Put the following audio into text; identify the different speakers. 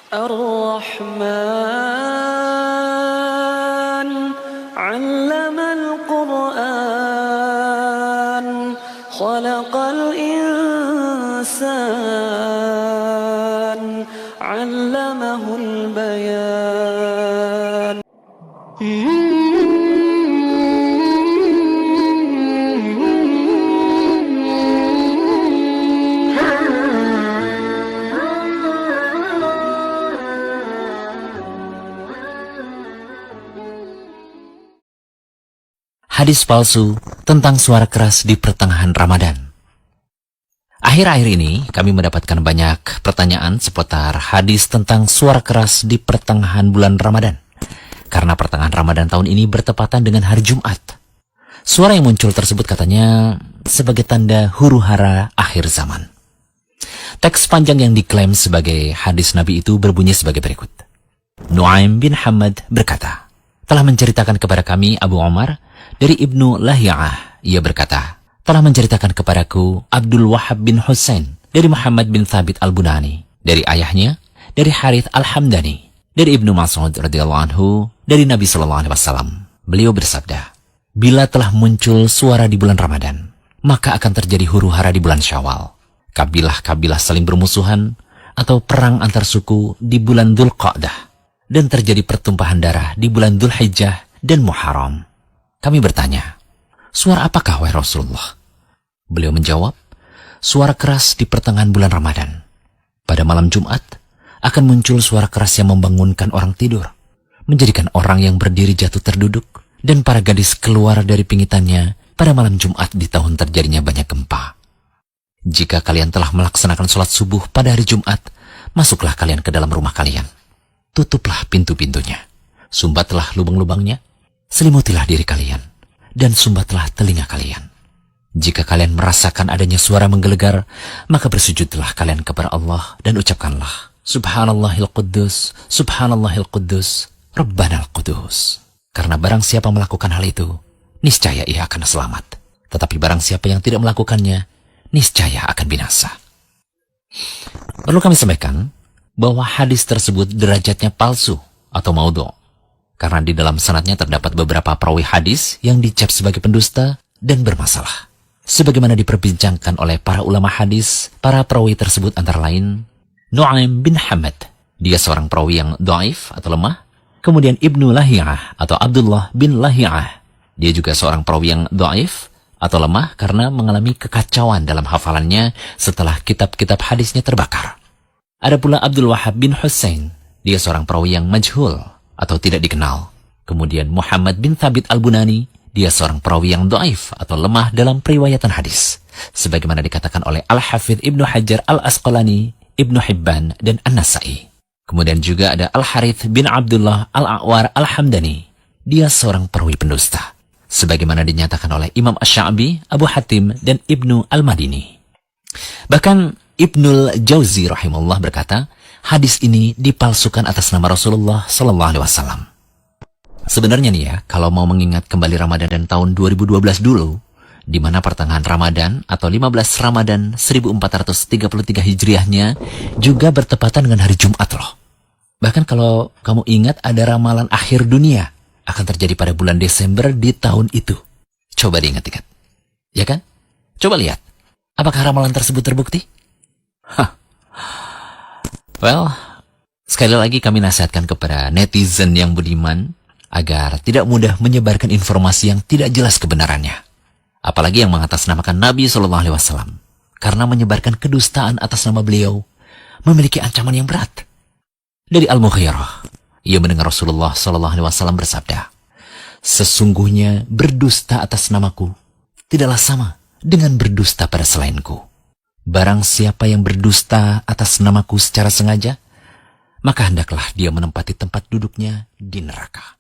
Speaker 1: الرحمن علم القرآن خلق الإنسان علمه البيان.
Speaker 2: Hadis palsu tentang suara keras di pertengahan Ramadan. Akhir-akhir ini kami mendapatkan banyak pertanyaan seputar hadis tentang suara keras di pertengahan bulan Ramadan. Karena pertengahan Ramadan tahun ini bertepatan dengan hari Jumat. Suara yang muncul tersebut katanya sebagai tanda huru-hara akhir zaman. Teks panjang yang diklaim sebagai hadis Nabi itu berbunyi sebagai berikut. Nu'aim bin Hamad berkata, telah menceritakan kepada kami Abu Umar dari Ibnu Lahiyah, ia berkata, telah menceritakan kepadaku Abdul Wahab bin Husain dari Muhammad bin Thabit al-Bunani, dari ayahnya, dari Harith al-Hamdani, dari Ibnu Mas'ud radhiyallahu anhu, dari Nabi sallallahu alaihi wasallam. Beliau bersabda, bila telah muncul suara di bulan Ramadan, maka akan terjadi huru-hara di bulan Syawal. Kabilah-kabilah saling bermusuhan atau perang antar suku di bulan Dzulqa'dah, dan terjadi pertumpahan darah di bulan Dzulhijjah dan Muharram. Kami bertanya, suara apakah wahai Rasulullah? Beliau menjawab, suara keras di pertengahan bulan Ramadan. Pada malam Jumat, akan muncul suara keras yang membangunkan orang tidur, menjadikan orang yang berdiri jatuh terduduk, dan para gadis keluar dari pingitannya pada malam Jumat di tahun terjadinya banyak gempa. Jika kalian telah melaksanakan sholat subuh pada hari Jumat, masuklah kalian ke dalam rumah kalian. Tutuplah pintu-pintunya, sumbatlah lubang-lubangnya, selimutilah diri kalian, dan sumbatlah telinga kalian. Jika kalian merasakan adanya suara menggelegar, maka bersujudlah kalian kepada Allah dan ucapkanlah, Subhanallahil Quddus, Subhanallahil Quddus, Rabbanal Quddus. Karena barang siapa melakukan hal itu, niscaya ia akan selamat. Tetapi barang siapa yang tidak melakukannya, niscaya akan binasa. Perlu kami sampaikan bahwa hadis tersebut derajatnya palsu atau maudhu'. Karena di dalam sanadnya terdapat beberapa perawi hadis yang dicap sebagai pendusta dan bermasalah. Sebagaimana diperbincangkan oleh para ulama hadis, para perawi tersebut antara lain Nu'aim bin Hamad, dia seorang perawi yang dhaif atau lemah. Kemudian Ibnu Lahiyah atau Abdullah bin Lahiyah, dia juga seorang perawi yang dhaif atau lemah karena mengalami kekacauan dalam hafalannya setelah kitab-kitab hadisnya terbakar. Ada pula Abdul Wahab bin Husain, dia seorang perawi yang majhul atau tidak dikenal. Kemudian Muhammad bin Thabit al-Bunani, dia seorang perawi yang dhaif atau lemah dalam periwayatan hadis, sebagaimana dikatakan oleh Al-Hafidh Ibnu Hajar Al-Asqalani, Ibnu Hibban, dan An-Nasai. Kemudian juga ada Al-Harith bin Abdullah Al-A'war Al-Hamdani, dia seorang perawi pendusta, sebagaimana dinyatakan oleh Imam Asy-Sya'bi, Abu Hatim, dan Ibnu Al-Madini. Bahkan Ibnul Jauzi rahimahullah berkata, hadis ini dipalsukan atas nama Rasulullah sallallahu alaihi wasallam. Sebenarnya nih ya, kalau mau mengingat kembali Ramadan dan tahun 2012 dulu, di mana pertengahan Ramadan atau 15 Ramadan 1433 Hijriahnya juga bertepatan dengan hari Jumat loh. Bahkan kalau kamu ingat ada ramalan akhir dunia akan terjadi pada bulan Desember di tahun itu. Coba diingat-ingat. Ya kan? Coba lihat. Apakah ramalan tersebut terbukti? Well, sekali lagi kami nasihatkan kepada netizen yang budiman agar tidak mudah menyebarkan informasi yang tidak jelas kebenarannya. Apalagi yang mengatasnamakan Nabi SAW. Karena menyebarkan kedustaan atas nama beliau memiliki ancaman yang berat. Dari Al-Mughirah, ia mendengar Rasulullah SAW bersabda, sesungguhnya berdusta atas namaku tidaklah sama dengan berdusta pada selainku. Barang siapa yang berdusta atas namaku secara sengaja, maka hendaklah dia menempati tempat duduknya di neraka.